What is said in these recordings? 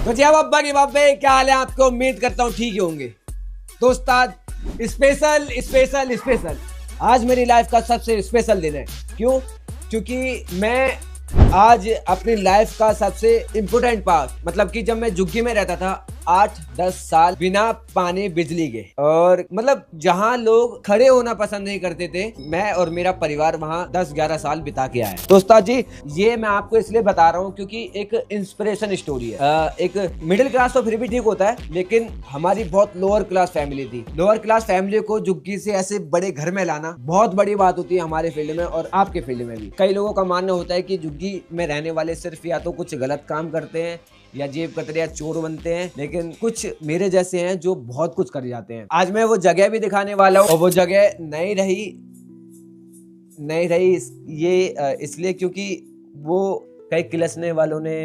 तो जी अब्बा की बाबे क्या हाल है आपको। उम्मीद करता हूँ ठीक ही होंगे। तो उस्ताद स्पेशल स्पेशल स्पेशल आज मेरी लाइफ का सबसे स्पेशल दिन है। क्यों? क्योंकि मैं आज अपनी लाइफ का सबसे इम्पोर्टेंट पार्ट मतलब कि जब मैं झुग्गी में रहता था 8-10 साल बिना पानी बिजली के, और मतलब जहाँ लोग खड़े होना पसंद नहीं करते थे, मैं और मेरा परिवार वहाँ 10-11 साल बिता के आए। तो उस्ताद जी ये मैं आपको इसलिए बता रहा हूँ क्योंकि एक इंस्पिरेशन स्टोरी है। एक मिडिल क्लास तो फिर भी ठीक होता है, लेकिन हमारी बहुत लोअर क्लास फैमिली थी। लोअर क्लास फैमिली को झुग्गी से ऐसे बड़े घर में लाना बहुत बड़ी बात होती है हमारे फील्ड में और आपके फील्ड में भी। कई लोगों का मानना होता है कि झुग्गी में रहने वाले सिर्फ या तो कुछ गलत काम करते हैं या जेब कतरे या चोर बनते हैं, लेकिन कुछ मेरे जैसे हैं जो बहुत कुछ कर जाते हैं। आज मैं वो जगह भी दिखाने वाला हूँ और वो जगह नहीं रही ये इसलिए क्योंकि वो कई किलसने वालों ने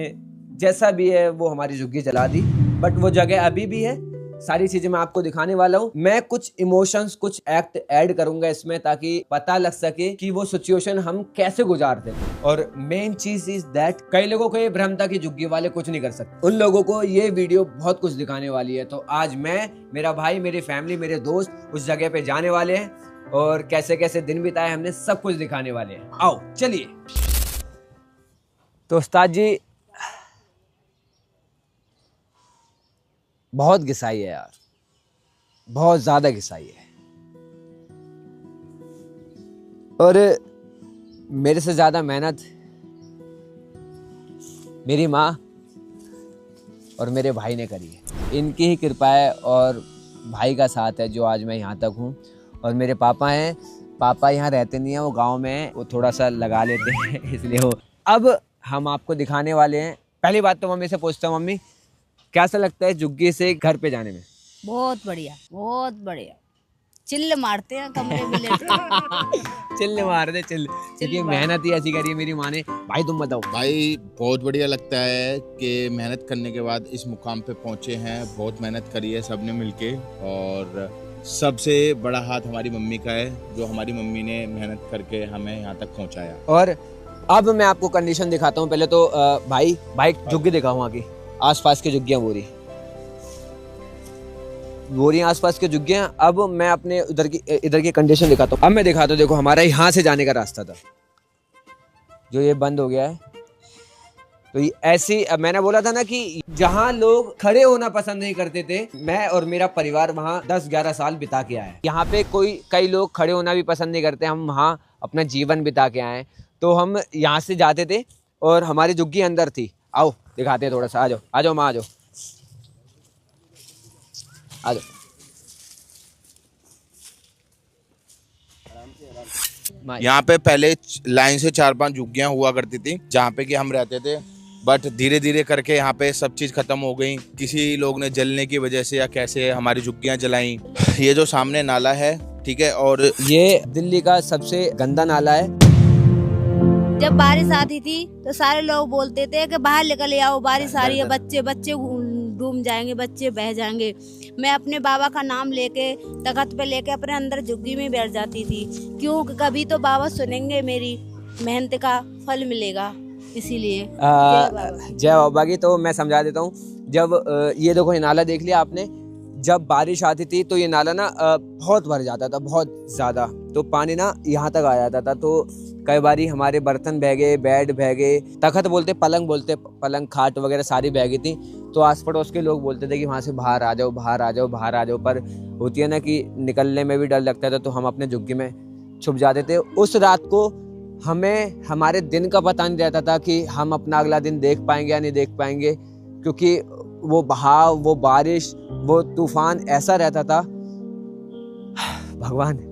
जैसा भी है वो हमारी झुग्गी जला दी, बट वो जगह अभी भी है। सारी चीजें मैं आपको दिखाने वाला हूँ। मैं कुछ इमोशंस कुछ एक्ट ऐड करूंगा इसमें ताकि पता लग सके कि वो सिचुएशन हम कैसे गुजारते हैं। और मेन चीज इज दैट कई लोगों को ये भ्रम था कि झुग्गी वाले कुछ नहीं कर सकते, उन लोगों को ये वीडियो बहुत कुछ दिखाने वाली है। तो आज मैं, मेरा भाई, मेरी फैमिली, मेरे दोस्त उस जगह पे जाने वाले हैं और कैसे कैसे दिन बिताए हमने सब कुछ दिखाने वाले हैं। आओ चलिए। तो उस्ताद जी बहुत घिसाई है यार, बहुत ज्यादा घिसाई है, और मेरे से ज्यादा मेहनत मेरी माँ और मेरे भाई ने करी है। इनकी ही कृपा है और भाई का साथ है जो आज मैं यहाँ तक हूँ। और मेरे पापा हैं, पापा यहाँ रहते नहीं हैं, वो गांव में हैं, वो थोड़ा सा लगा लेते हैं इसलिए वो। अब हम आपको दिखाने वाले हैं। पहली बात तो मम्मी से पूछता हूँ, मम्मी कैसा लगता है झुग्गी से घर पे जाने में? बहुत बढ़िया, बहुत बढ़िया। चिल्ल मारते हैं कमरे में लेट के। चिल्ल मार दे चिल्ल, क्योंकि मेहनत ही ऐसी करी है मेरी माँ ने। भाई तुम बताओ। भाई बहुत बढ़िया लगता है कि मेहनत करने के बाद इस मुकाम पे पहुंचे हैं। बहुत मेहनत करी है सबने मिलके, और सबसे बड़ा हाथ हमारी मम्मी का है जो हमारी मम्मी ने मेहनत करके हमें यहाँ तक पहुँचाया। और अब मैं आपको कंडीशन दिखाता हूँ। पहले तो भाई झुग्गी दिखाऊँ वहाँ की, आसपास की झुग्गियाँ बोरी आसपास के झुग्गियाँ। अब मैं अपने इधर की कंडीशन दिखाता हूँ। अब मैं दिखाता हूँ, देखो हमारा यहाँ से जाने का रास्ता था जो ये बंद हो गया है। तो ये ऐसी, अब मैंने बोला था ना कि जहाँ लोग खड़े होना पसंद नहीं करते थे, मैं और मेरा परिवार वहाँ 10-11 साल बिता के आए। यहाँ पे कई लोग खड़े होना भी पसंद नहीं करते, हम वहाँ अपना जीवन बिता के आए। तो हम यहाँ से जाते थे और हमारी झुग्गी अंदर थी। आओ दिखाते हैं थोड़ा सा, आ जाओ माँ, आ जाओ। यहाँ पे पहले लाइन से 4-5 झुग्गियाँ हुआ करती थी जहाँ पे कि हम रहते थे, बट धीरे धीरे करके यहाँ पे सब चीज खत्म हो गई। किसी लोग ने जलने की वजह से या कैसे हमारी झुग्गियाँ जलाई। ये जो सामने नाला है, ठीक है, और ये दिल्ली का सबसे गंदा नाला है। जब बारिश आती थी तो सारे लोग बोलते थे कि बाहर निकल आओ, बारिश आ रही है, बच्चे डूब जाएंगे, बच्चे बह जाएंगे। मैं अपने बाबा का नाम लेके तख्त पे लेके अपने अंदर झुग्गी में बैठ जाती थी, क्योंकि कभी तो बाबा सुनेंगे, मेरी मेहनत का फल मिलेगा। इसीलिए जय बाबा की। तो मैं समझा देता हूँ। जब ये देखो, ये नाला देख लिया आपने, जब बारिश आती थी तो ये नाला ना बहुत भर जाता था, बहुत ज्यादा। तो पानी ना यहाँ तक आ जाता था। तो कई बारी हमारे बर्तन बह गए, बेड बह गए, तख्त बोलते, पलंग खाट वगैरह सारी बह गई थी। तो आस पड़ोस के लोग बोलते थे कि वहाँ से बाहर आ जाओ। पर होती है ना कि निकलने में भी डर लगता था, तो हम अपने झुग्गी में छुप जाते थे। उस रात को हमें हमारे दिन का पता नहीं रहता था कि हम अपना अगला दिन देख पाएंगे या नहीं देख पाएंगे, क्योंकि वो बहाव, वो बारिश, वो तूफान ऐसा रहता था। भगवान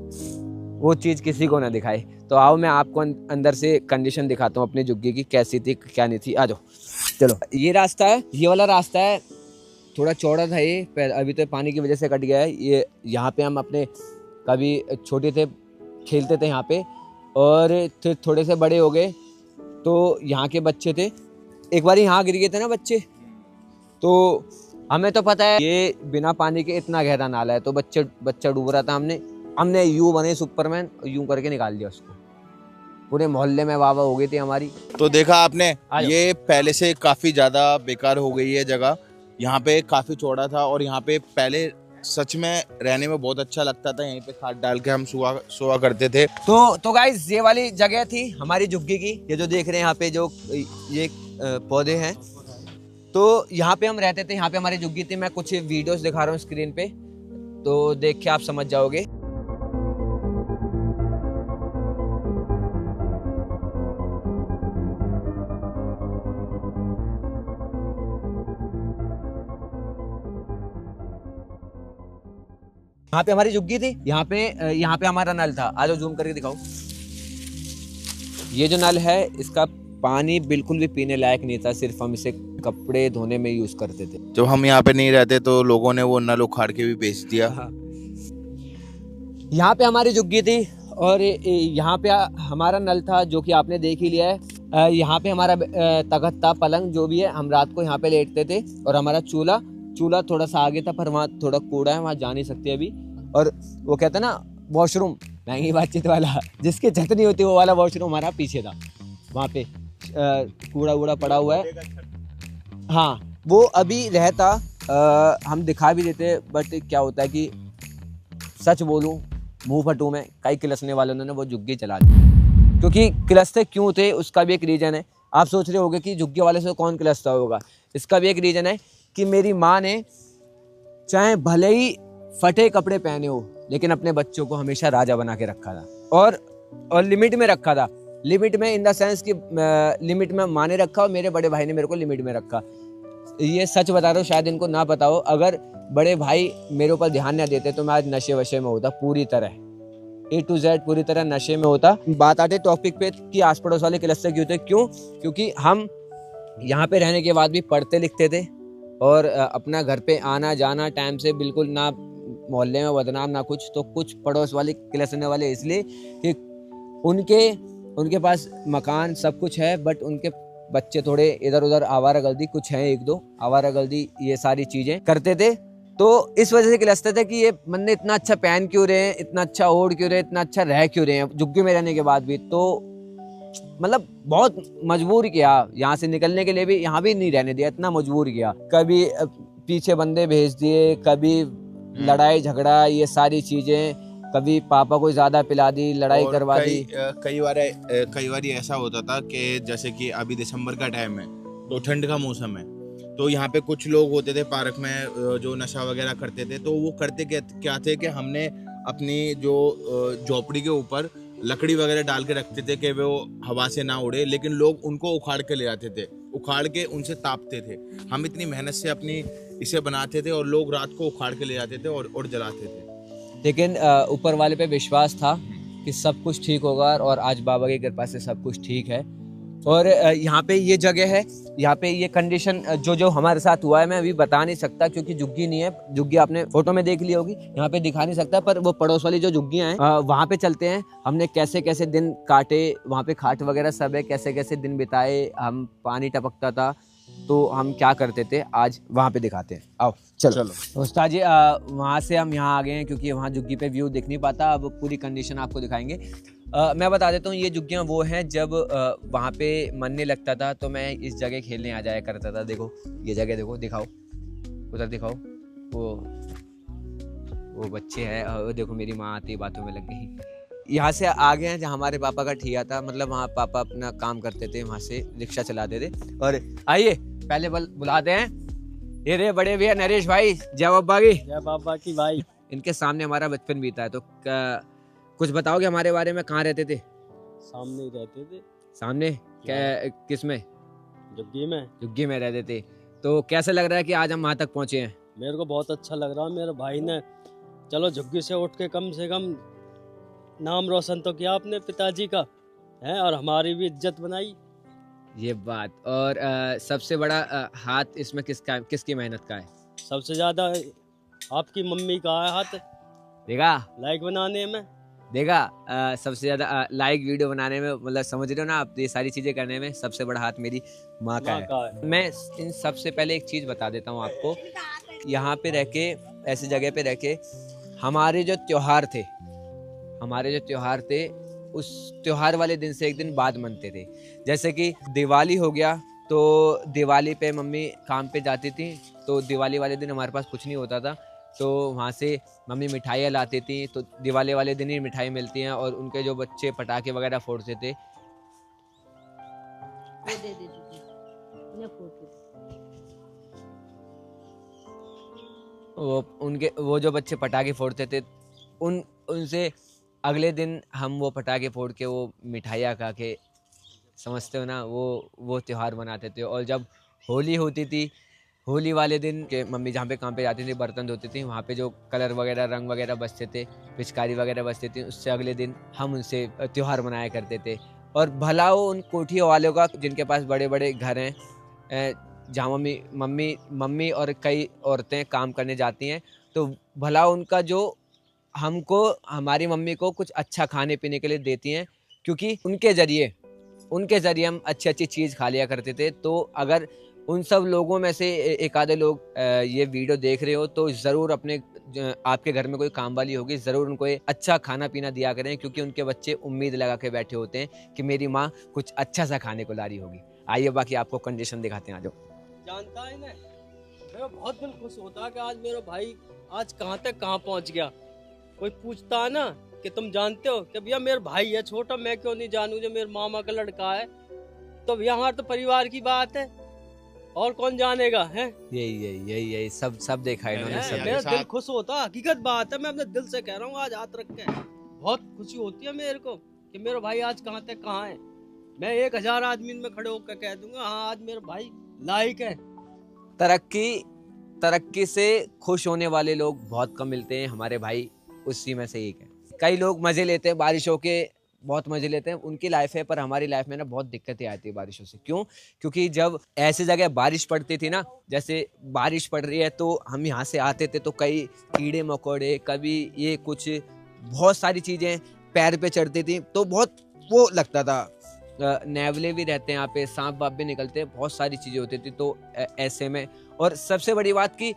वो चीज किसी को ना दिखाए। तो आओ मैं आपको अंदर से कंडीशन दिखाता हूँ अपनी झुग्गी की, कैसी थी क्या नहीं थी। आ जाओ चलो। ये रास्ता है, ये वाला रास्ता है, थोड़ा चौड़ा था ये, अभी तो पानी की वजह से कट गया है। ये यहाँ पे हम अपने कभी छोटे थे खेलते थे यहाँ पे, और फिर थोड़े से बड़े हो गए तो यहाँ के बच्चे थे, एक बार यहाँ गिर गए थे ना बच्चे। तो हमें तो पता है ये बिना पानी के इतना गहरा नाला है, तो बच्चा डूब रहा था। हमने यूं बने सुपरमैन, यूं करके निकाल दिया उसको। पूरे मोहल्ले में वाह वाह हो गई थी हमारी। तो देखा आपने, ये पहले से काफी ज्यादा बेकार हो गई है जगह, यहाँ पे काफ़ी चौड़ा था और यहाँ पे पहले सच में रहने में बहुत अच्छा लगता था। यहीं पे खाट डाल के हम सोआ करते थे। तो गाइस ये वाली जगह थी हमारी झुग्गी की। ये जो देख रहे हैं यहाँ पे जो ये पौधे हैं, तो यहाँ पे हम रहते थे, यहाँ पे हमारी झुग्गी थी। मैं कुछ वीडियोस दिखा रहा हूँ स्क्रीन पे, तो देख के आप समझ जाओगे। यहाँ पे हमारी झुग्गी थी, यहाँ पे हमारा नल था। आज जूम करके दिखाओ। ये जो नल है इसका पानी बिल्कुल भी पीने लायक नहीं था, सिर्फ हम इसे कपड़े धोने में यूज करते थे। जब हम यहाँ पे नहीं रहते तो लोगों ने वो नल उखाड़ के भी बेच दिया। यहाँ पे हमारी झुग्गी थी और यहाँ पे हमारा नल था जो कि आपने देख ही लिया है। यहाँ पे हमारा तख्त था, पलंग जो भी है, हम रात को यहाँ पे लेटते थे। और हमारा चूल्हा थोड़ा सा आगे था, पर वहाँ थोड़ा कूड़ा है, वहाँ जा नहीं सकते अभी। और वो कहते हैं ना वॉशरूम, महंगी बातचीत वाला, जिसकी छत नहीं होती वो वाला वॉशरूम हमारा पीछे था। वहाँ पे कूड़ा वूड़ा पड़ा हुआ है। हाँ, वो अभी रहता, हम दिखा भी देते, बट क्या होता है कि सच बोलूं मुंह फटू में, कई किलसने वालों ने वो झुग्गी चला दी। क्योंकि किलसते क्यों थे उसका भी एक रीज़न है। आप सोच रहे होंगे कि झुग्गी वाले से कौन किलसता होगा। इसका भी एक रीज़न है कि मेरी माँ ने चाहे भले ही फटे कपड़े पहने हो, लेकिन अपने बच्चों को हमेशा राजा बना के रखा था। और लिमिट में रखा था। लिमिट में इन द सेंस कि लिमिट में माँ ने रखा और मेरे बड़े भाई ने मेरे को लिमिट में रखा। ये सच बता रहा हूँ, शायद इनको ना पता हो। अगर बड़े भाई मेरे ऊपर ध्यान न देते तो मैं आज नशे वशे में होता, पूरी तरह A to Z पूरी तरह नशे में होता। बात आते टॉपिक पे कि आस पड़ोस वाले किलसते क्यों थे। क्योंकि हम यहाँ पे रहने के बाद भी पढ़ते लिखते थे और अपना घर पे आना जाना टाइम से बिल्कुल, ना मोहल्ले में बदनाम ना कुछ। तो कुछ पड़ोस वाले किलसने वाले इसलिए कि उनके पास मकान सब कुछ है, बट उनके बच्चे थोड़े इधर उधर आवारागर्दी, कुछ हैं एक दो आवारागर्दी, ये सारी चीजें करते थे। तो इस वजह से किलसते थे कि ये बंदे इतना अच्छा पहन क्यों रहे हैं, इतना अच्छा ओढ़ क्यों रहे हैं, इतना अच्छा रह क्यों रहे हैं झुग्गी में रहने के बाद भी। तो मतलब बहुत मजबूर किया, यहाँ से निकलने के लिए भी यहाँ भी नहीं रहने दिया, इतना मजबूर किया। कभी पीछे बंदे भेज दिए, कभी लड़ाई झगड़ा, ये सारी चीजें, कभी पापा को ज्यादा पिला दी, लड़ाई करवा दी। कई बार ऐसा होता था कि जैसे कि अभी दिसंबर का टाइम है तो ठंड का मौसम है, तो यहाँ पे कुछ लोग होते थे पार्क में जो नशा वगैरह करते थे। तो वो करते क्या थे कि हमने अपनी जो झोपड़ी के ऊपर लकड़ी वगैरह डाल के रखते थे कि वो हवा से ना उड़े, लेकिन लोग उनको उखाड़ के ले आते थे, उखाड़ के उनसे तापते थे। हम इतनी मेहनत से अपनी इसे बनाते थे और लोग रात को उखाड़ के ले आते थे और जलाते थे। लेकिन ऊपर वाले पे विश्वास था कि सब कुछ ठीक होगा, और आज बाबा की कृपा से सब कुछ ठीक है। और यहाँ पे ये जगह है, यहाँ पे ये कंडीशन जो हमारे साथ हुआ है मैं अभी बता नहीं सकता, क्योंकि झुग्गी नहीं है। झुग्गी आपने फोटो में देख ली होगी, यहाँ पे दिखा नहीं सकता। पर वो पड़ोस वाली जो झुग्गियाँ हैं वहाँ पे चलते हैं। हमने कैसे कैसे दिन काटे, वहाँ पे खाट वगैरह सब है, कैसे कैसे दिन बिताए। हम पानी टपकता था तो हम क्या करते थे, आज वहाँ पे दिखाते हैं। आओ चलो। उस्ताद जी वहाँ से हम यहाँ आ गए हैं, क्योंकि वहाँ झुग्गी पे व्यू दिख नहीं पाता। अब पूरी कंडीशन आपको दिखाएंगे। मैं बता देता हूँ, ये झुग्गियाँ वो हैं जब वहाँ पे मन नहीं लगता था तो मैं इस जगह खेलने आ जाया करता था। देखो ये जगह, देखो, दिखाओ उधर, दिखाओ वो बच्चे हैं। वो देखो मेरी माँ आती बातों में लग गई। यहाँ से आ गए हैं जहाँ हमारे पापा का ठिया था, मतलब वहाँ पापा अपना काम करते थे, वहाँ से रिक्शा चलाते थे। और आइए पहले बुलाते हैं, ये रे बड़े भैया नरेश भाई, जय बाबा की। जय बाबा की भाई। इनके सामने हमारा बचपन बीता है, तो कुछ बताओगे हमारे बारे में? कहाँ रहते थे? सामने ही रहते थे। सामने क्या, किस में? झुग्गी में रहते थे। तो कैसा लग रहा है कि आज हम वहाँ तक पहुँचे हैं? मेरे को बहुत अच्छा लग रहा है। मेरे भाई ने चलो झुग्गी से उठ के कम से कम नाम रोशन तो किया अपने पिताजी का है, और हमारी भी इज्जत बनाई। ये बात। और सबसे बड़ा हाथ इसमें किसकी मेहनत का है? सबसे ज्यादा आपकी मम्मी का है हाथ। देखा, लाइक बनाने में देखा, सबसे ज्यादा लाइक वीडियो बनाने में, मतलब समझ रहे हो ना आप, ये सारी चीजें करने में सबसे बड़ा हाथ मेरी माँ का है। मैं इन सबसे पहले एक चीज बता देता हूँ आपको। यहाँ पे रह के, ऐसी जगह पे रह के, हमारे जो त्योहार थे उस त्योहार वाले दिन से एक दिन बाद मनते थे। जैसे कि दिवाली हो गया, तो दिवाली पे मम्मी काम पे जाती थी, तो दिवाली वाले दिन हमारे पास कुछ नहीं होता था, तो वहाँ से मम्मी मिठाइयाँ लाती थी, तो दिवाली वाले दिन ही मिठाई मिलती हैं। और उनके जो बच्चे पटाखे वगैरह फोड़ते थे, वो दे देती थी, उन्हें फोड़ती थी। वो जो बच्चे पटाखे फोड़ते थे, उनसे अगले दिन हम वो पटाखे फोड़ के वो मिठाइयाँ खा के, समझते हो ना, वो त्यौहार मनाते थे। और जब होली होती थी, होली वाले दिन के मम्मी जहाँ पे काम पे जाती थी, बर्तन धोती थी, वहाँ पे जो कलर वगैरह रंग वगैरह बचते थे, पिचकारी वगैरह बचती थी, उससे अगले दिन हम उनसे त्यौहार मनाया करते थे। और भला हो उन कोठियों वालों का जिनके पास बड़े बड़े घर हैं, जहाँ मम्मी और कई औरतें काम करने जाती हैं, तो भला उनका जो हमको, हमारी मम्मी को कुछ अच्छा खाने पीने के लिए देती हैं, क्योंकि उनके ज़रिए हम अच्छी चीज़ खा लिया करते थे। तो अगर उन सब लोगों में से एक आधे लोग ये वीडियो देख रहे हो, तो ज़रूर आपके घर में कोई काम वाली होगी, ज़रूर उनको ये अच्छा खाना पीना दिया करें, क्योंकि उनके बच्चे उम्मीद लगा के बैठे होते हैं कि मेरी माँ कुछ अच्छा सा खाने को ला रही होगी। आइए बाकी आपको कंडीशन दिखाते हैं, आ जाओ। जानता है ना, मेरा बहुत दिल खुश होता है कि आज मेरा भाई आज कहाँ तक कहाँ पहुँच गया। कोई पूछता है ना कि तुम जानते हो कि भैया मेरा भाई है छोटा, मैं क्यों नहीं जानूं जो मेरे मामा का लड़का है, तो भैया हमारे तो परिवार की बात है, और कौन जानेगा है। यही सब देखा इन्होंने, सब मेरा दिल खुश होता, हकीकत बात है, मैं अपने दिल से कह रहा हूँ। आज हाथ रख के बहुत खुशी होती है मेरे को कि मेरा भाई आज कहाँ तक कहाँ है। मैं 1000 आदमी में खड़े होकर कह दूंगा हाँ आज मेरा भाई लायक है। तरक्की से खुश होने वाले लोग बहुत कम मिलते हैं, हमारे भाई उसी में से एक है। कई लोग मजे लेते हैं बारिशों के, बहुत मजे लेते हैं, उनकी लाइफ है, पर हमारी लाइफ में ना बहुत दिक्कतें आती है बारिशों से। क्यों? क्योंकि जब ऐसी जगह बारिश पड़ती थी ना, जैसे बारिश पड़ रही है तो हम यहाँ से आते थे, तो कई कीड़े मकोड़े, कभी ये कुछ बहुत सारी चीजें पैर पे चढ़ती थी, तो बहुत वो लगता था। नेवले भी रहते हैं यहाँ पे, सांप वाप भी निकलते हैं, बहुत सारी चीजें होती थी। तो ऐसे में, और सबसे बड़ी बात की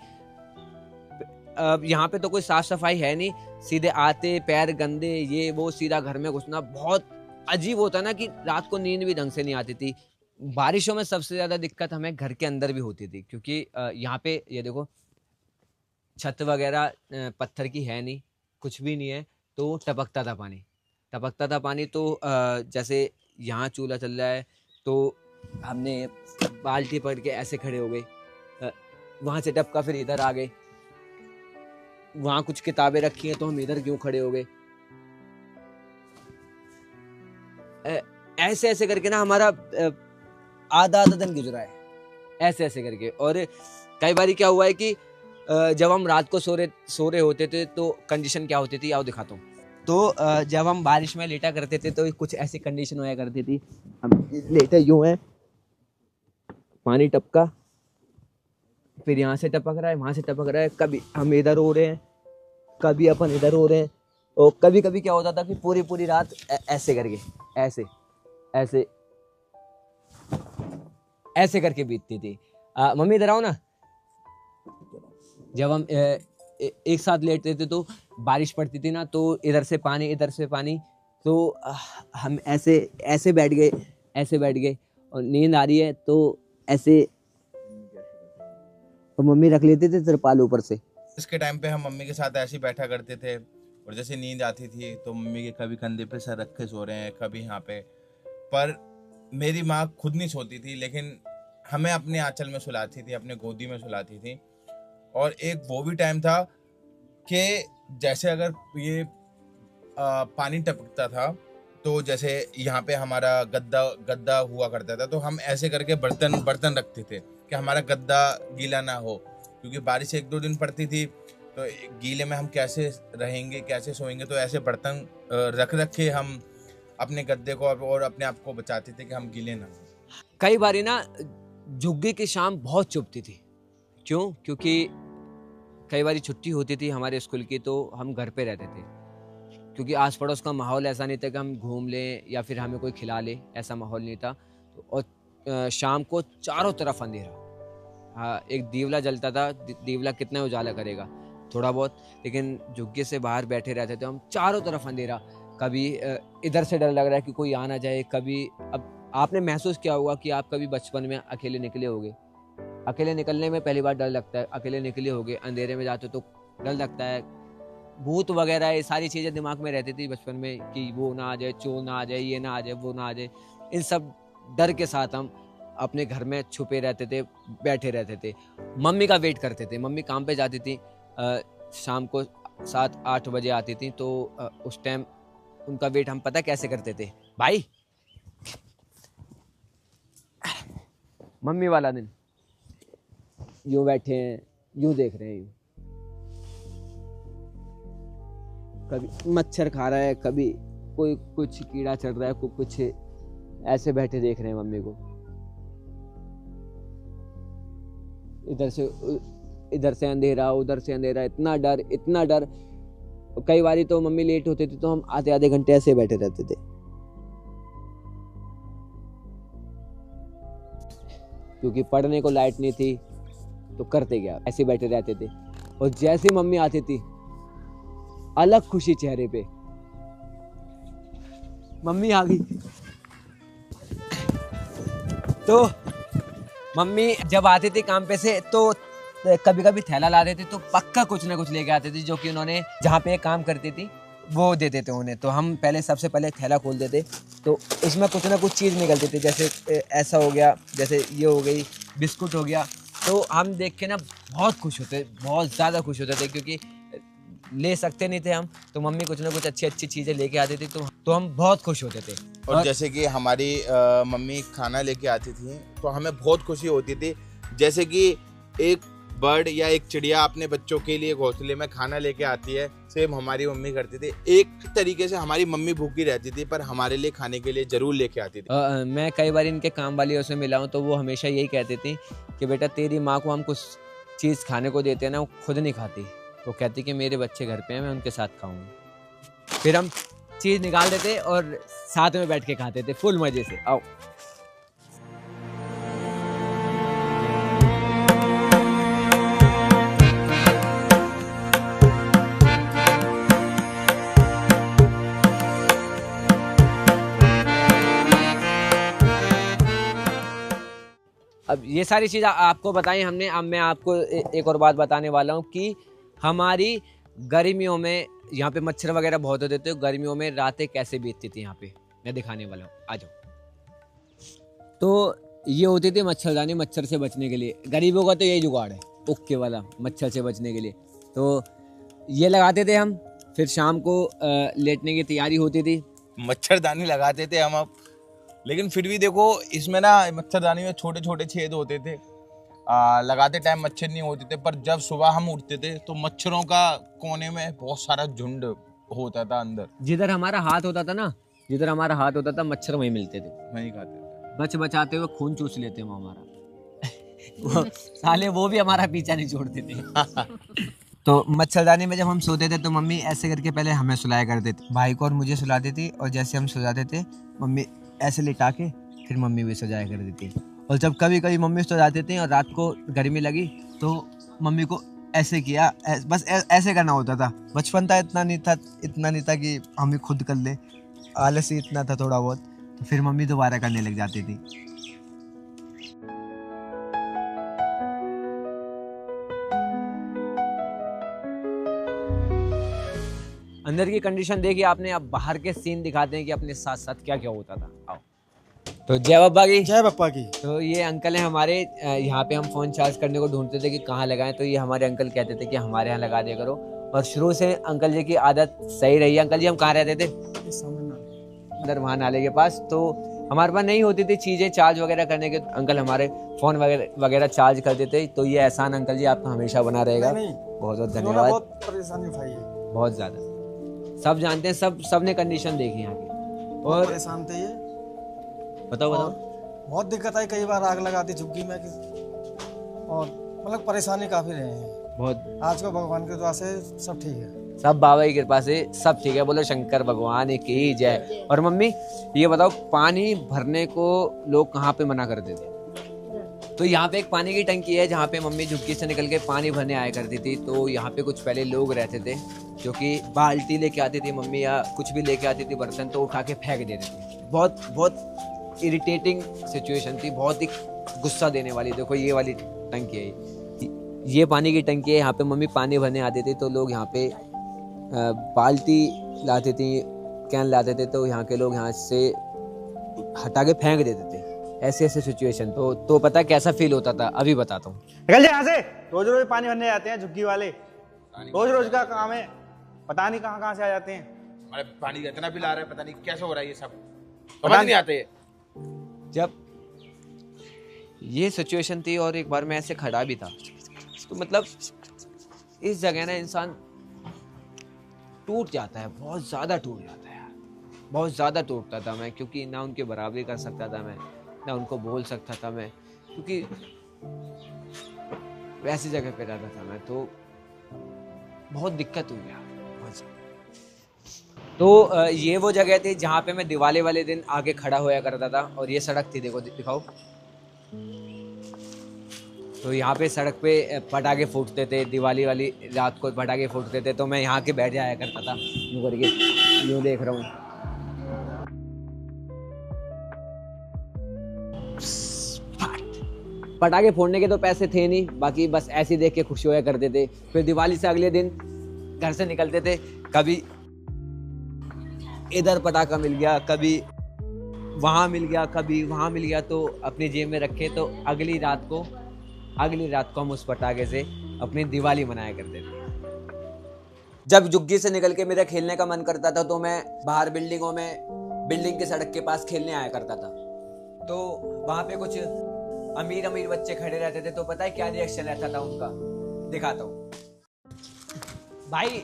यहाँ पे तो कोई साफ सफाई है नहीं, सीधे आते पैर गंदे, ये वो, सीधा घर में घुसना बहुत अजीब होता ना, कि रात को नींद भी ढंग से नहीं आती थी। बारिशों में सबसे ज्यादा दिक्कत हमें घर के अंदर भी होती थी, क्योंकि यहाँ पे ये देखो छत वगैरह पत्थर की है नहीं, कुछ भी नहीं है, तो टपकता था पानी। तो जैसे यहाँ चूल्हा चल रहा है, तो हमने बाल्टी पकड़ के ऐसे खड़े हो गए, वहां से टपका, फिर इधर आ गए, वहां कुछ किताबें रखी हैं तो हम इधर क्यों खड़े हो गए। ऐसे ऐसे करके ना हमारा आधा दिन गुजरा है, ऐसे ऐसे करके। और कई बार क्या हुआ है कि जब हम रात को सो रहे होते थे, तो कंडीशन क्या होती थी, आओ दिखाता हूँ। तो जब हम बारिश में लेटा करते थे, तो कुछ ऐसी कंडीशन होया करती थी। हम लेटे यूं हैं, पानी टपका, फिर यहाँ से टपक रहा है, वहां से टपक रहा है, कभी हम इधर हो रहे हैं, कभी अपन इधर हो रहे हैं। और कभी कभी क्या होता था कि पूरी रात ऐसे करके, ऐसे करके बीतती थी। मम्मी इधर आओ ना। जब हम एक साथ लेटते थे, तो बारिश पड़ती थी ना, तो इधर से पानी, तो हम ऐसे बैठ गए, और नींद आ रही है तो ऐसे, तो मम्मी रख लेते थे तिरपाल ऊपर से। इसके टाइम पे हम मम्मी के साथ ऐसे ही बैठा करते थे, और जैसे नींद आती थी तो मम्मी के कभी कंधे पे सर रख के सो रहे हैं, कभी यहाँ पे। पर मेरी माँ खुद नहीं सोती थी, लेकिन हमें अपने आंचल में सुलाती थी, अपने गोदी में सुलाती थी। और एक वो भी टाइम था कि जैसे अगर ये पानी टपकता था, तो जैसे यहाँ पे हमारा गद्दा हुआ करता था, तो हम ऐसे करके बर्तन रखते थे कि हमारा गद्दा गीला ना हो, क्योंकि बारिश 1-2 दिन पड़ती थी, तो गीले में हम कैसे रहेंगे, कैसे सोएंगे। तो ऐसे बर्तन रख के हम अपने गद्दे को और अपने आप को बचाते थे कि हम गीले ना हो। कई बारी ना झुग्गी की शाम बहुत चुभती थी। क्यों? क्योंकि कई बारी छुट्टी होती थी हमारे स्कूल की, तो हम घर पे रहते थे, क्योंकि आस पड़ोस का माहौल ऐसा नहीं था कि हम घूम लें या फिर हमें कोई खिला ले, ऐसा माहौल नहीं था। और शाम को चारों तरफ अंधेरा, हाँ, एक दीवला जलता था, दीवला कितना उजाला करेगा, थोड़ा बहुत, लेकिन झुग्गी से बाहर बैठे रहते थे हम, चारों तरफ अंधेरा। कभी इधर से डर लग रहा है कि कोई आ ना जाए, कभी अब आपने महसूस किया होगा कि आप कभी बचपन में अकेले निकले होगे। अकेले निकलने में पहली बार डर लगता है, अकेले निकले होगे, अंधेरे में जाते हो तो डर लगता है, भूत वगैरह ये सारी चीज़ें दिमाग में रहती थी बचपन में कि वो ना आ जाए, चोर ना आ जाए, ये ना आ जाए, वो ना आ जाए। इन सब डर के साथ हम अपने घर में छुपे रहते थे, बैठे रहते थे, मम्मी का वेट करते थे। मम्मी काम पे जाती थी, शाम को 7-8 बजे आती थी, तो उस टाइम उनका वेट हम पता कैसे करते थे भाई। मम्मी वाला दिन यूँ बैठे हैं, यूँ देख रहे हैं, यूँ कभी मच्छर खा रहा है, कभी कोई कुछ कीड़ा चढ़ रहा है, कोई कुछ, ऐसे बैठे देख रहे हैं मम्मी को। इधर से अंधेरा, उधर से अंधेरा, इतना डर। कई बारी तो मम्मी लेट होती थी तो हम आधे घंटे ऐसे बैठे रहते थे, क्योंकि पढ़ने को लाइट नहीं थी तो करते क्या, ऐसे बैठे रहते थे। और जैसे मम्मी आती थी, अलग खुशी चेहरे पे, मम्मी आ गई। तो मम्मी जब आती थी काम पे से तो कभी कभी थैला ला देती, तो पक्का कुछ ना कुछ लेके आती थी, जो कि उन्होंने जहाँ पे काम करती थी वो देते थे उन्हें। तो हम सबसे पहले थैला खोलते थे, तो उसमें कुछ ना कुछ चीज़ निकलती थी, जैसे ऐसा हो गया, जैसे ये हो गई, बिस्कुट हो गया। तो हम देख के ना बहुत खुश होते, बहुत ज़्यादा खुश होते थे, क्योंकि ले सकते नहीं थे हम, तो मम्मी कुछ ना कुछ अच्छी चीज़ें लेके आती थी, तो हम बहुत खुश होते थे। और जैसे कि हमारी मम्मी खाना लेके आती थी तो हमें बहुत खुशी होती थी। जैसे कि एक बर्ड या एक चिड़िया अपने बच्चों के लिए घोंसले में खाना लेके आती है, सेम हमारी मम्मी करती थी। एक तरीके से हमारी मम्मी भूखी रहती थी पर हमारे लिए खाने के लिए जरूर लेके आती थी। मैं कई बार इनके काम वालियों से मिला हूँ, तो वो हमेशा यही कहती थी कि बेटा तेरी माँ को हम कुछ चीज़ खाने को देते हैं ना, वो खुद नहीं खाती। वो कहती कि मेरे बच्चे घर पे हैं, मैं उनके साथ खाऊंगी। फिर हम चीज़ निकाल देते और साथ में बैठ के खाते थे फुल मज़े से। आओ, अब ये सारी चीज़ आपको बताई हमने। अब मैं आपको एक और बात बताने वाला हूँ कि हमारी गर्मियों में यहाँ पे मच्छर वगैरह बहुत होते थे, गर्मियों में रातें कैसे बीतती थी यहाँ पे मैं दिखाने वाला हूँ, आ जाओ। तो ये होती थी मच्छरदानी, मच्छर से बचने के लिए। गरीबों का तो यही जुगाड़ है, उक्के वाला, मच्छर से बचने के लिए। तो ये लगाते थे हम, फिर शाम को लेटने की तैयारी होती थी, मच्छरदानी लगाते थे हम। अब लेकिन फिर भी देखो इसमें ना मच्छरदानी में छोटे छोटे छेद होते थे, लगाते टाइम मच्छर नहीं होते थे, पर जब सुबह हम उठते थे तो मच्छरों का कोने में बहुत सारा झुंड होता था अंदर। जिधर हमारा हाथ होता था ना, जिधर हमारा हाथ होता था मच्छर वहीं मिलते थे, वहीं खाते थे। बच बचाते हुए खून चूस लेते वो हमारा। वो साले वो भी हमारा पीछा नहीं छोड़ते थे। तो मच्छरदानी में जब हम सोते थे तो मम्मी ऐसे करके पहले हमें सुलाया करते थे, भाई को और मुझे सुलाती थी, और जैसे हम सो जाते थे मम्मी ऐसे लिटा के फिर मम्मी भी सो जाया करती थी। और जब कभी कभी मम्मी सो जाती थी और रात को गर्मी लगी तो मम्मी को ऐसे किया, बस ऐसे करना होता था। बचपन था, इतना नहीं था कि हम ही खुद कर ले, आलस ही इतना था थोड़ा बहुत। तो फिर मम्मी दोबारा करने लग जाती थी। अंदर की कंडीशन देखी आपने, अब बाहर के सीन दिखाते हैं कि अपने साथ साथ क्या क्या होता था। आओ। तो जय बाबा की। जय बाबा की। तो ये अंकल हैं हमारे, यहाँ पे हम फोन चार्ज करने को ढूंढते थे कि कहाँ लगाएं, तो ये हमारे अंकल कहते थे कि हमारे यहाँ लगा दिया करो। और शुरू से अंकल जी की आदत सही रही है। अंकल जी हम कहाँ रहते थे? अंदर वहाँ नाले के पास। तो हमारे पास नहीं होती थी चीज़ें चार्ज वगैरह करने के, अंकल हमारे फ़ोन वगैरह चार्ज कर देते। तो ये एहसान अंकल जी आपका हमेशा बना रहेगा। बहुत बहुत धन्यवाद। बहुत परेशानी उठाई है, बहुत ज़्यादा, सब जानते हैं, सब ने कंडीशन देखी यहाँ की। और परेशान थे ये, बताओ। बहुत दिक्कत आई, कई बार आग लगाती झुग्गी में, और मतलब परेशानी काफ़ी रहे हैं बहुत। आज को भगवान की दुआ से सब ठीक है, सब बाबा की कृपा से सब ठीक है। बोलो शंकर भगवान की जय। और मम्मी ये बताओ, पानी भरने को लोग कहाँ पे मना करते थे? तो यहाँ पे एक पानी की टंकी है जहाँ पे मम्मी झुग्गी से निकल के पानी भरने आया करती थी। तो यहाँ पे कुछ पहले लोग रहते थे जो कि बाल्टी लेके आती थी मम्मी, या कुछ भी लेके आती थी बर्तन, तो उठा के फेंक देते थे। बहुत इरिटेटिंग सिचुएशन थी, बहुत ही गुस्सा देने वाली। देखो ये वाली टंकी है, ये पानी की टंकी है। यहाँ पे मम्मी पानी भरने आते थे तो लोग यहाँ पे बाल्टी लाते थे, कैन लाते थे, तो यहाँ के लोग यहाँ से हटा के फेंक देते थे। ऐसे ऐसे सिचुएशन तो पता कैसा फील होता था, अभी बताता हूँ। निकल जाए यहाँ से। रोज रोज पानी भरने जाते हैं झुग्गी वाले, रोज रोज का काम है, पता नहीं कहाँ से आ जाते हैं। हमारे पानी इतना पिला रहे हैं, पता नहीं कैसे हो रहा है ये सब, समझ नहीं आते। जब ये सिचुएशन थी और एक बार मैं ऐसे खड़ा भी था, तो मतलब इस जगह ना इंसान टूट जाता है, बहुत ज़्यादा टूट जाता है यार, बहुत ज़्यादा टूटता था मैं, क्योंकि ना उनके बराबरी कर सकता था मैं, ना उनको बोल सकता था मैं, क्योंकि वैसी जगह पे रहता था मैं। तो बहुत दिक्कत हुई यार, बहुत ज़्यादा। तो ये वो जगह थी जहाँ पे मैं दिवाली वाले दिन आके खड़ा होया करता था, और ये सड़क थी, देखो दिखाओ। तो यहाँ पे सड़क पे पटाखे फूटते थे, दिवाली वाली रात को पटाखे फूटते थे, तो मैं यहाँ के बैठ जाया करता था यूँ करके, यूँ देख रहा हूँ। पटाखे फोड़ने के तो पैसे थे नहीं, बाकी बस ऐसे देख के खुशी होया करते थे। फिर दिवाली से अगले दिन घर से निकलते थे, कभी इधर पटाखा मिल गया, कभी वहाँ मिल गया, कभी वहाँ मिल गया, तो अपनी जेब में रखे, तो अगली रात को हम उस पटाखे से अपनी दिवाली मनाया करते थे। जब झुग्गी से निकल के मेरा खेलने का मन करता था, तो मैं बाहर बिल्डिंग के सड़क के पास खेलने आया करता था। तो वहाँ पे कुछ अमीर बच्चे खड़े रहते थे, तो पता है क्या रिएक्शन रहता था उनका, दिखाता हूँ। भाई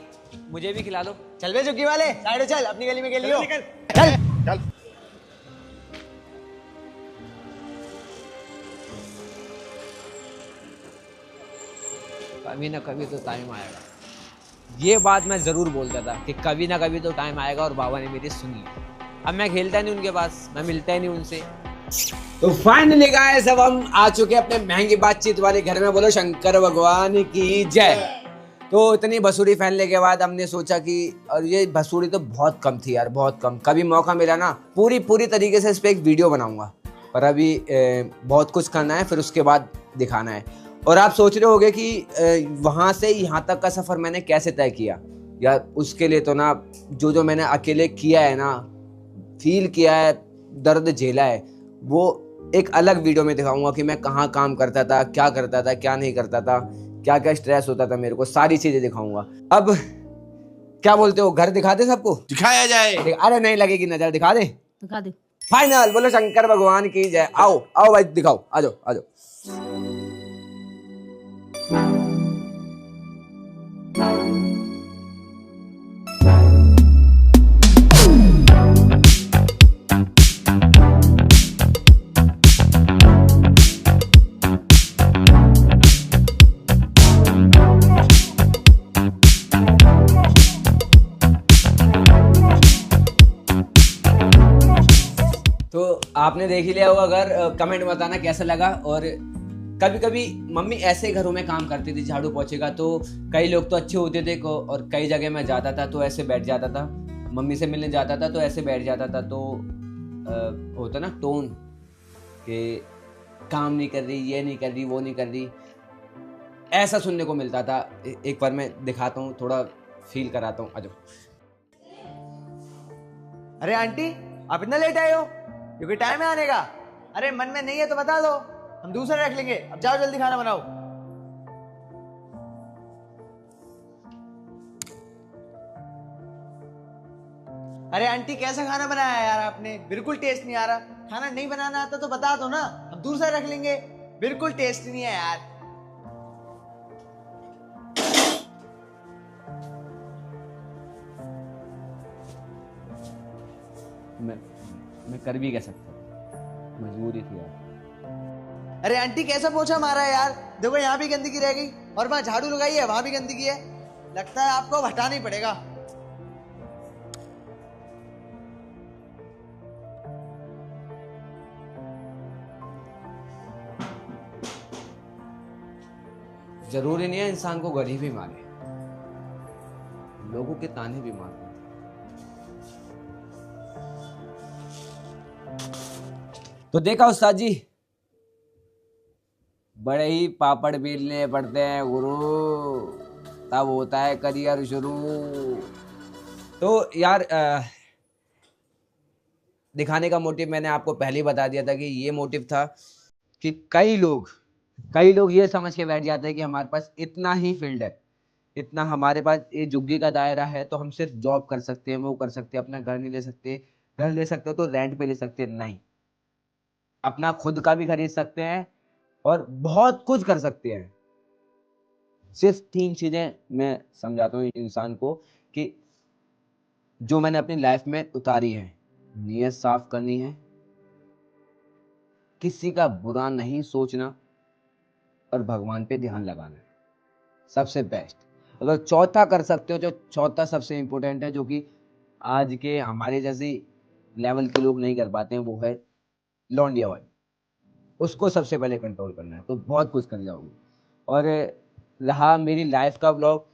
मुझे भी खिला दो। चल बे झुग्गी वाले, साइड चल, अपनी गली में खेलियो। चल चल। कभी ना कभी तो टाइम आएगा, ये बात मैं जरूर बोलता था कि कभी ना कभी तो टाइम आएगा, और बाबा ने मेरी सुन ली। अब मैं खेलता नहीं उनके पास, मैं मिलता ही नहीं उनसे। तो फाइनली गाइस, अब हम आ चुके हैं अपने महंगी बातचीत वाले घर में। बोलो शंकर भगवान की जय। तो इतनी भसूड़ी फैलने के बाद हमने सोचा कि, और ये भसूड़ी तो बहुत कम थी यार, बहुत कम। कभी मौका मिला ना पूरी तरीके से इस पर एक वीडियो बनाऊंगा, पर अभी बहुत कुछ करना है, फिर उसके बाद दिखाना है। और आप सोच रहे होगे कि वहाँ से यहाँ तक का सफ़र मैंने कैसे तय किया, या उसके लिए तो ना जो मैंने अकेले किया है ना, फील किया है, दर्द झेला है, वो एक अलग वीडियो में दिखाऊंगा कि मैं कहाँ काम करता था, क्या करता था, क्या नहीं करता था, क्या क्या स्ट्रेस होता था मेरे को, सारी चीजें दिखाऊंगा। अब क्या बोलते हो, घर दिखा दे सबको? दिखाया जाए। अरे नहीं लगेगी नजर, दिखा दे, दिखा दे। फाइनल। बोलो शंकर भगवान की जय। आओ आओ भाई दिखाओ, आ जाओ आ जाओ। तो आपने देख ही लिया होगा घर, कमेंट में बताना कैसा लगा। और कभी कभी मम्मी ऐसे घरों में काम करती थी, झाड़ू पोछेगा, तो कई लोग तो अच्छे होते थे और कई जगह मैं जाता था तो ऐसे बैठ जाता था, मम्मी से मिलने जाता था तो ऐसे बैठ जाता था, तो होता ना टोन कि काम नहीं कर रही, ये नहीं कर रही, वो नहीं कर रही, ऐसा सुनने को मिलता था। एक बार मैं दिखाता हूँ, थोड़ा फील कराता हूँ, आ जाओ। अरे आंटी, आप इतना लेट आए हो, क्योंकि टाइम है आने का। अरे मन में नहीं है तो बता दो, हम दूसरा रख लेंगे। अब जाओ जल्दी खाना बनाओ। अरे आंटी, कैसा खाना बनाया है यार आपने, बिल्कुल टेस्ट नहीं आ रहा। खाना नहीं बनाना आता तो बता दो ना, हम दूसरा रख लेंगे। बिल्कुल टेस्ट नहीं है यार। मैं कर भी क्या सकता, मजबूरी थी यार। अरे आंटी, कैसा पोछा मारा है यार, देखो यहाँ भी गंदगी रह गई, और वहां झाड़ू लगाई है, वहां भी गंदगी है। लगता है आपको हटाना ही पड़ेगा। जरूरी नहीं है इंसान को गरीब ही मारे, लोगों के ताने भी मारते। तो देखा उस्ताद जी, बड़े ही पापड़ बेलने पड़ते हैं गुरु, तब होता है करियर शुरू। तो यार दिखाने का मोटिव मैंने आपको पहले ही बता दिया था कि ये मोटिव था कि कई लोग ये समझ के बैठ जाते हैं कि हमारे पास इतना ही फील्ड है, इतना हमारे पास ये झुग्गी का दायरा है तो हम सिर्फ जॉब कर सकते हैं, वो कर सकते हैं, अपना घर नहीं ले सकते, घर ले सकते हो तो रेंट पे ले सकते हैं, नहीं, अपना खुद का भी खरीद सकते हैं और बहुत कुछ कर सकते हैं। सिर्फ 3 चीजें मैं समझाता हूँ इंसान को कि जो मैंने अपनी लाइफ में उतारी है। नीयत साफ करनी है, किसी का बुरा नहीं सोचना और भगवान पे ध्यान लगाना है, सबसे बेस्ट। अगर चौथा कर सकते हो, जो चौथा सबसे इंपॉर्टेंट है, जो कि आज के हमारे जैसे लेवल के लोग नहीं कर पाते हैं, वो है लौंडियावाई। उसको सबसे पहले कंट्रोल करना है तो बहुत कुछ कर जाओगे। और रहा मेरी लाइफ का ब्लॉग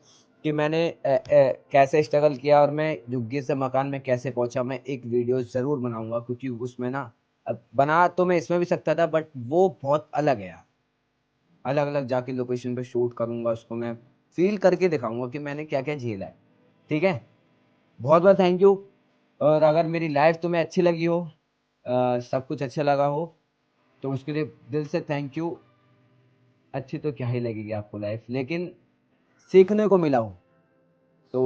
कि मैंने कैसे स्ट्रगल किया और मैं झुग्गी से मकान में कैसे पहुंचा, मैं एक वीडियो ज़रूर बनाऊंगा, क्योंकि उसमें ना, अब बना तो मैं इसमें भी सकता था बट वो बहुत अलग है यार। अलग अलग जाके लोकेशन पे शूट करूंगा, उसको मैं फील करके दिखाऊंगा कि मैंने क्या क्या झेला है। ठीक है, बहुत बहुत थैंक यू। और अगर मेरी लाइफ तुम्हें अच्छी लगी हो, सब कुछ अच्छा लगा हो, तो उसके लिए दिल से थैंक यू। अच्छी तो क्या ही लगेगी आपको लाइफ, लेकिन सीखने को मिला हो तो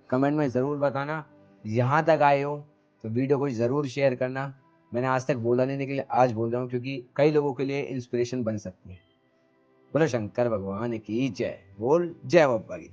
कमेंट में ज़रूर बताना। यहाँ तक आए हो तो वीडियो को ज़रूर शेयर करना। मैंने आज तक बोला नहीं लेकिन आज बोल रहा हूँ, क्योंकि कई लोगों के लिए इंस्पिरेशन बन सकती है। बोलो शंकर भगवान की जय, बोल जय बाबा की।